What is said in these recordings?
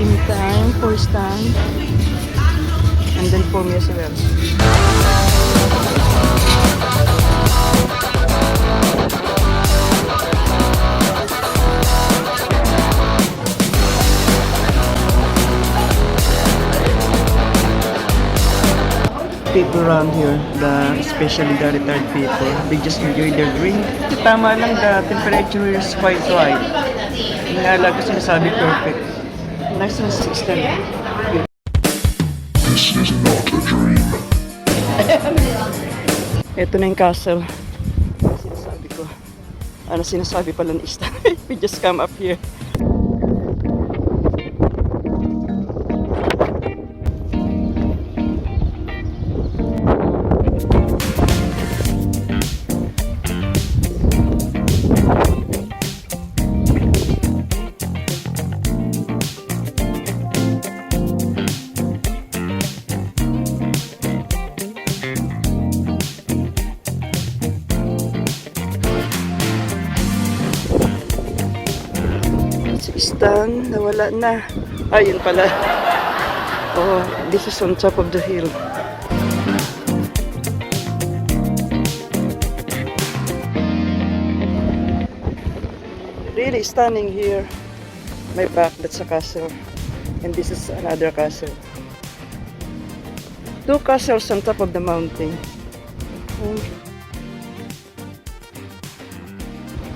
Give me time for Stan. And then for me as well. People around here, especially the retired people, they just enjoy their drink. Tama lang, the temperature is quite right. Inala ko sinasabi perfect. Nice and 6 This is not a dream. Ito na yung castle. Sinasabi ko. Ano sinasabi pala ni Stan? We just come up here. Stan, nawala na. Ayun pala. Oh, this is on top of the hill. Really stunning here. My back, that's a castle. And this is another castle. 2 castles on top of the mountain.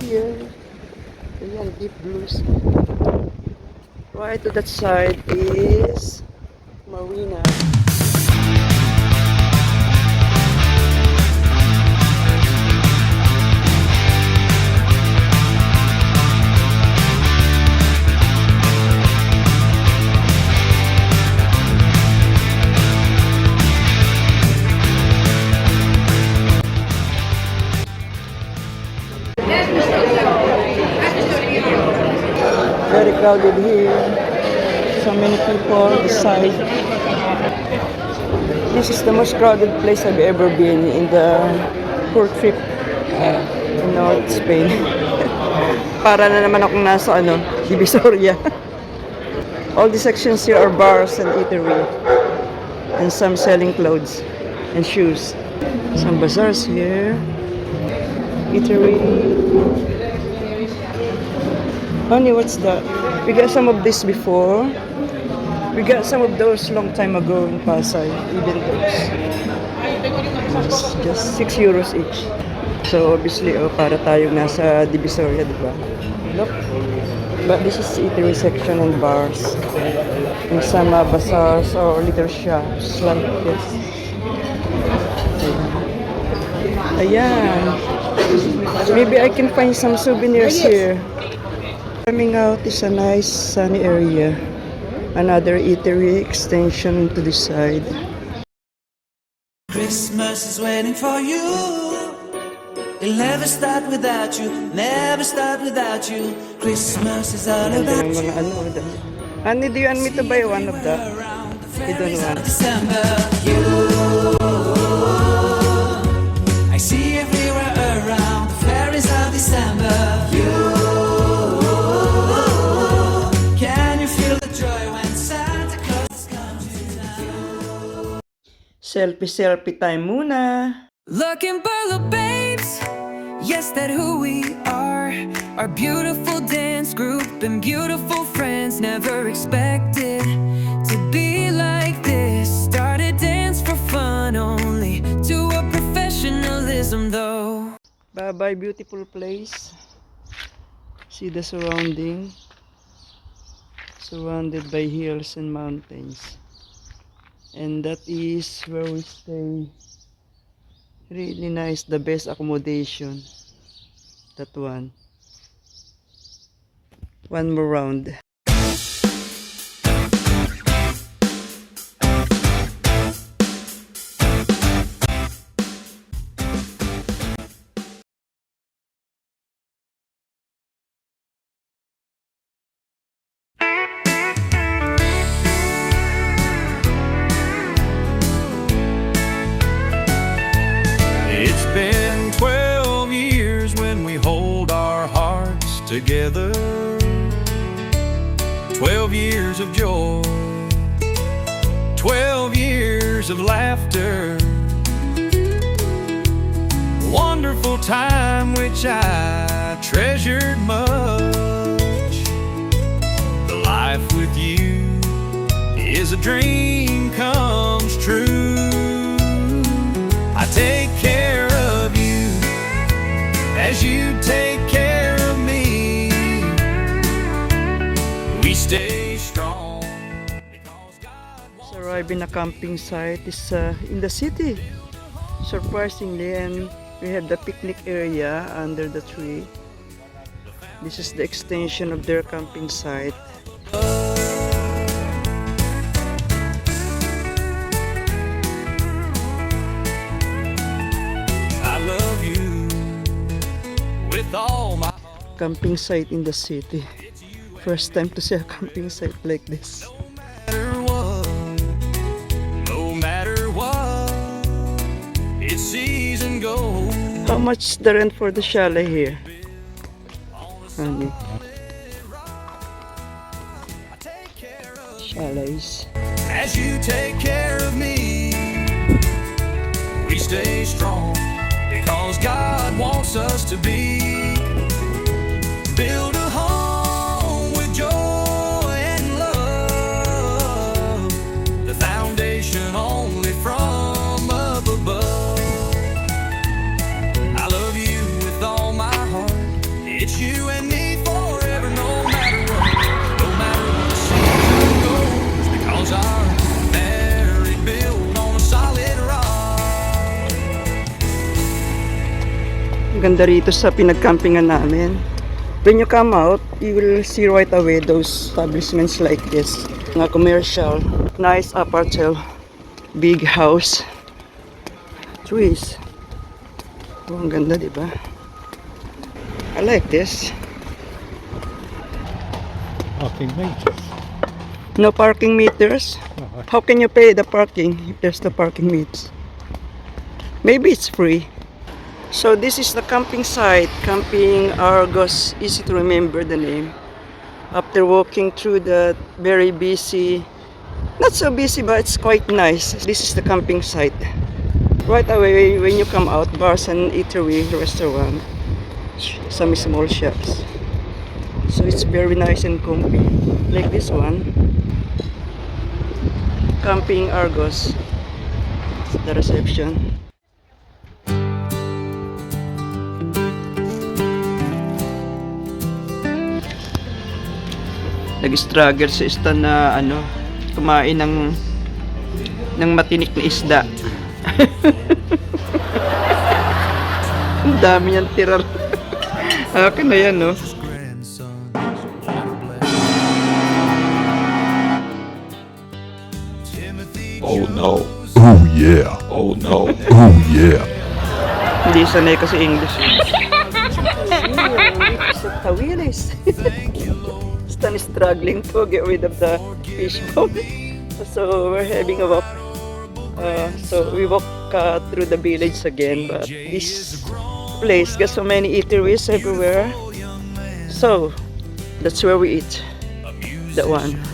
Here. Ayan, deep blues. Right to that side is marina. Very crowded here. So many people beside. This is the most crowded place I've ever been in the whole trip in North Spain. Para na naman akong nasa Divisoria. All the sections here are bars and eatery. And some selling clothes and shoes. Some bazaars here. Eatery. Honey, what's that? We got some of this before. We got some of those long time ago in Pasay. Even those. It's just 6 euros each. So obviously, para tayong nasa Divisoria, diba? Look. But this is eatery section and bars. And some bazaars or little shops like this. Ayan. Maybe I can find some souvenirs here. Coming out is a nice sunny area. Another eatery extension to the side. Christmas is waiting for you. It'll never start without you. Never start without you. Christmas is all about you. Honey, do you want me to buy one of that? You don't want. December, you. I see everywhere around the fairies of December. You. Selfie time muna. Looking for the babes, yes, that who we are. Our beautiful dance group and beautiful friends. Never expected to be like this. Started dance for fun only, to a professionalism though. Bye-bye, beautiful place. See the surrounding. Surrounded by hills and mountains. And that is where we stay. Really nice, the best accommodation. That one. One more round. together, 12 years of joy, 12 years of laughter, wonderful time which I treasured much. The life with you is a dream comes true. I take care of you as you take care of me. We stay strong because God wants. So arriving a camping site is in the city, surprisingly, and we have the picnic area under the tree. This is the extension of their camping site. I love you with all my Camping site in the city. First time to see a camping site like this. matter what, no matter what, it's season goes. How much the rent for the chalet here? Honey. Chalets. As you take care of me, we stay strong because God wants us to be. Build a home with joy and love, the foundation only from up above. I love you with all my heart. It's you and me forever, no matter what, no matter what the season goes, because our marriage built on a solid rock. Ang ganda rito sa pinagcampingan namin. When you come out, you will see right away those establishments like this. Mga commercial, nice apartment, big house, trees. Oh, ang ganda, di ba? I like this. Parking meters. No parking meters. No. How can you pay the parking if there's no parking meters? Maybe it's free. So this is the camping site, Camping Argos. Easy to remember the name. After walking through the very busy, not so busy but it's quite nice. This is the camping site. Right away when you come out, bars and eatery, restaurant, some small shops. So it's very nice and comfy. Like this one, Camping Argos. The reception. Nag-struggle sa stand na kumain ng matinik na isda. Ang dami niyang tirar. Akin na yan, no? Grandson, Timothy Oh no. Oh yeah. Oh no. Oh yeah. Hindi sanay kasi English. Sa tawilis. Stan is struggling to get rid of the fish bone. So we're having a walk. So we walk through the village again, but this place got so many eateries everywhere. So that's where we eat. That one.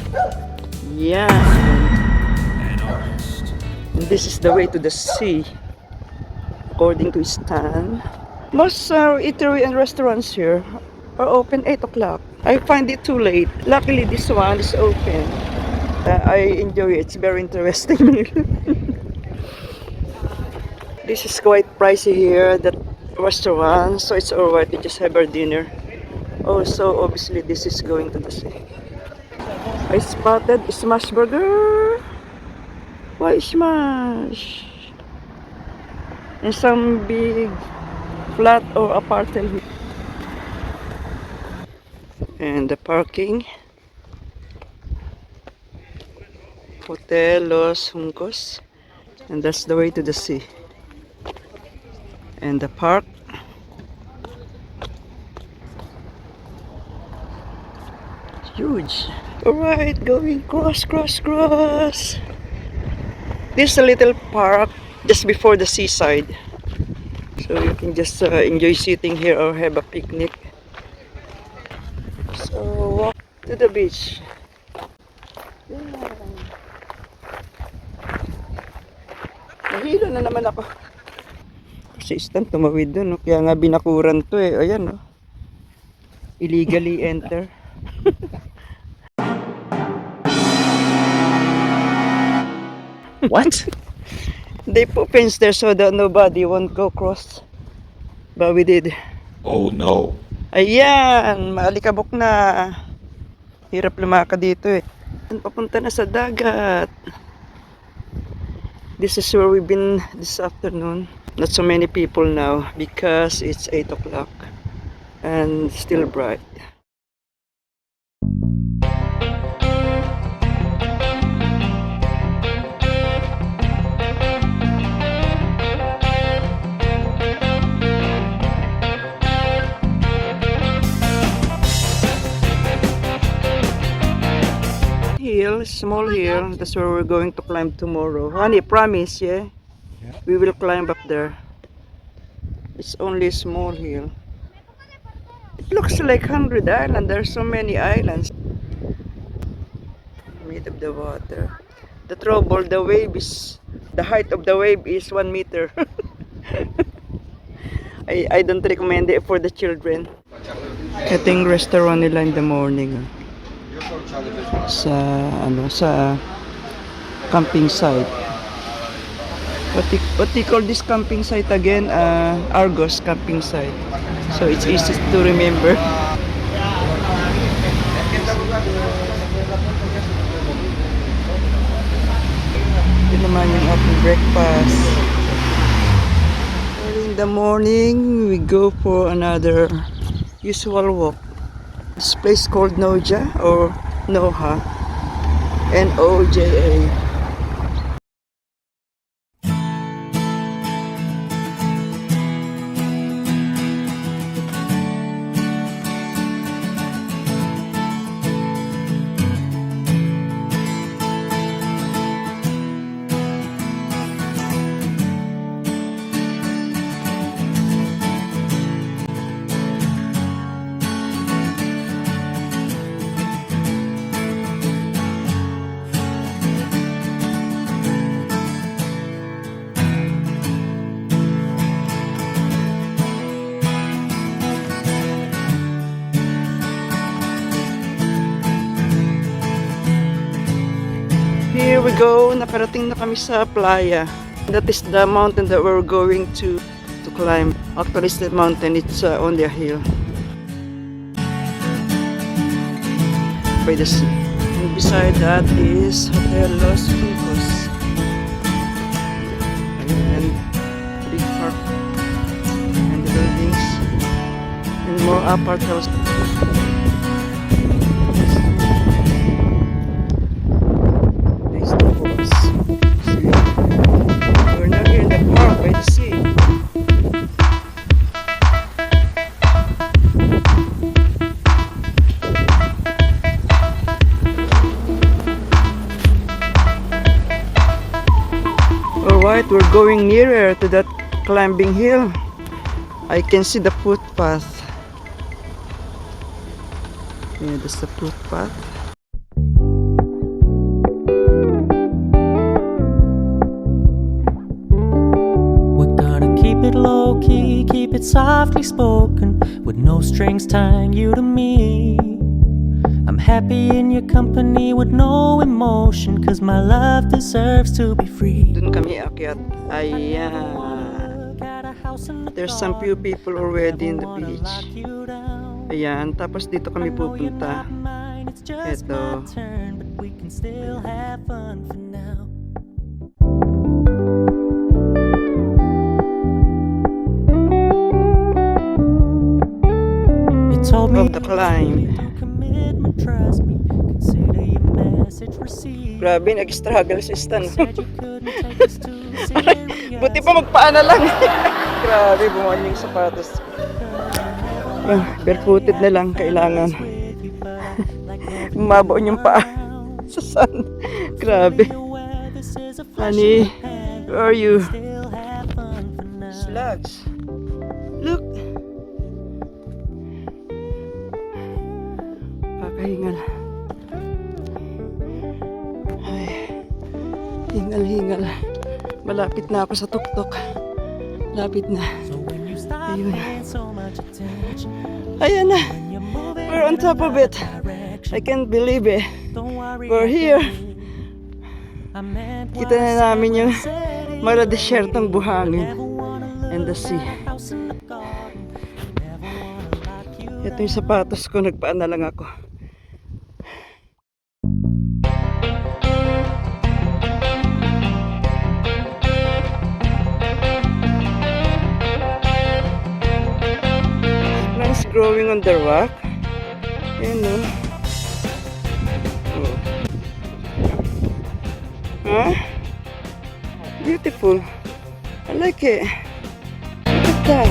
Yeah. And this is the way to the sea, according to Stan. Most eatery and restaurants here are open 8 o'clock. I find it too late. Luckily, this one is open. I enjoy it. It's very interesting meal. This is quite pricey here, that restaurant, so it's alright. We just have our dinner. Oh, so obviously this is going to the sea. I spotted Smash Burger. Why Smash? And some big flat or apartment. And the parking. Hotel Los Juncos. And that's the way to the sea. And the park. Huge. Alright, going cross. This is a little park just before the seaside. So you can just enjoy sitting here or have a picnic. So walk to the beach. Nahilo na naman ako. Persistent, tumawid dun. No? Kaya nga binakuran to eh. Ayan, no? Illegally enter. What? They put fence there so that nobody won't go cross. But we did. Oh no. Ayan, maalikabok na. Hirap lumakad dito eh. Papunta na sa dagat. This is where we've been this afternoon. Not so many people now because it's 8 o'clock and still bright. Hill, small hill. That's where we're going to climb tomorrow. Honey, promise, yeah? We will climb up there. It's only a small hill. It looks like 100 islands. There's so many islands. Mid of the water. The trouble, the wave is, the height of the wave is 1 meter. I don't recommend it for the children. Ito yung restaurant nila in the morning. Sa camping site. What they call this camping site again? Argos camping site. So it's easy to remember. Ito naman yung ating breakfast. Early in the morning, we go for another usual walk. This place called Noja or Noha. N-O-J-A. Here we go, nakarating na kami sa playa. That is the mountain that we're going to climb. Actually, it's the mountain, it's on the hill. By the sea. And beside that is Hotel Los Picos. And big park. And the buildings. And more apartments. We're now here in the park by the sea. Alright, we're going nearer to that climbing hill. I can see the footpath. Yeah, that's the footpath. Keep it low key, keep it softly spoken, with no strings tying you to me. I'm happy in your company with no emotion, cause my love deserves to be free. Dun kami akyat. Ayan. There's some few people already in the beach. Ayan, tapos dito kami pupunta. Eto. Of the climb. Grabe, nag-struggle si Stan. Buti pa magpaana lang. Grabe, bumuan yung sapatos. Barefooted na lang kailangan. Bumabaon yung paa sa sun. Grabe. Honey, where are you? Slugs. Look. Kakahingal. Ay, hingal-hingal. Malapit na ako sa tuktok. Lapit na. So when you stop Ayun. paying so much attention, Ayan na. when you're moving We're on top of it. direction, I can't believe it. don't worry. We're here. I meant Kita na namin yung mara desyertong buhangin and the sea. Ito yung sapatos ko, nagpaan na lang ako. Plants growing on the rock. Ayan no. Oh. Huh? Beautiful. I like it. Look at that.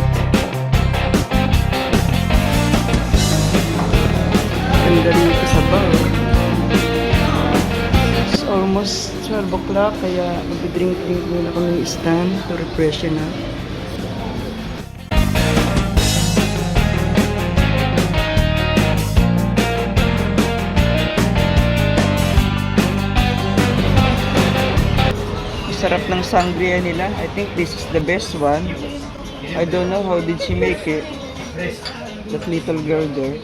Ganda rin ito sa bar. It's almost 12 o'clock kaya mag-drink-drink muna kami ng stand to refreshen na. Sarap ng sangria nila. I think this is the best one. I don't know how did she make it. That little girl there.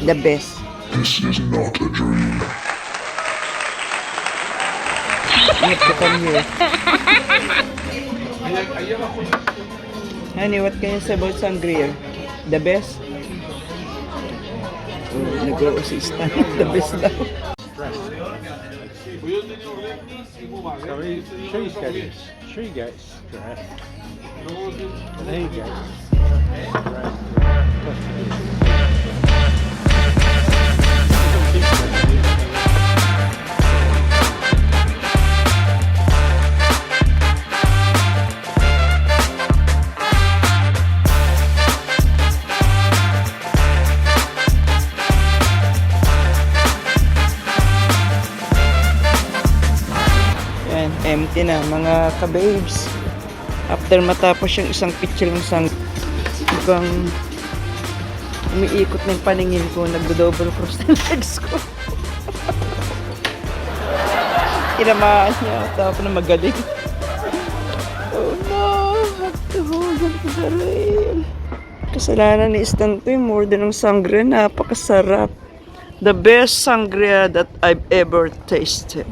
The best. This is not a dream. You have to come here. Honey, what can you say about sangria? The best? Oh, nag-o-assist. The best daw. She gets stressed. And he gets Yan, empty na mga ka-babes. After matapos yung isang picture ng mukhang umiikot na yung paningin ko, nagdo-double cross na legs ko. Tinamaan niya, tapos na magaling. Oh no, have to hold on to the rail. Kasalanan ni Stan to yung more than ng sangria, napakasarap. The best sangria that I've ever tasted.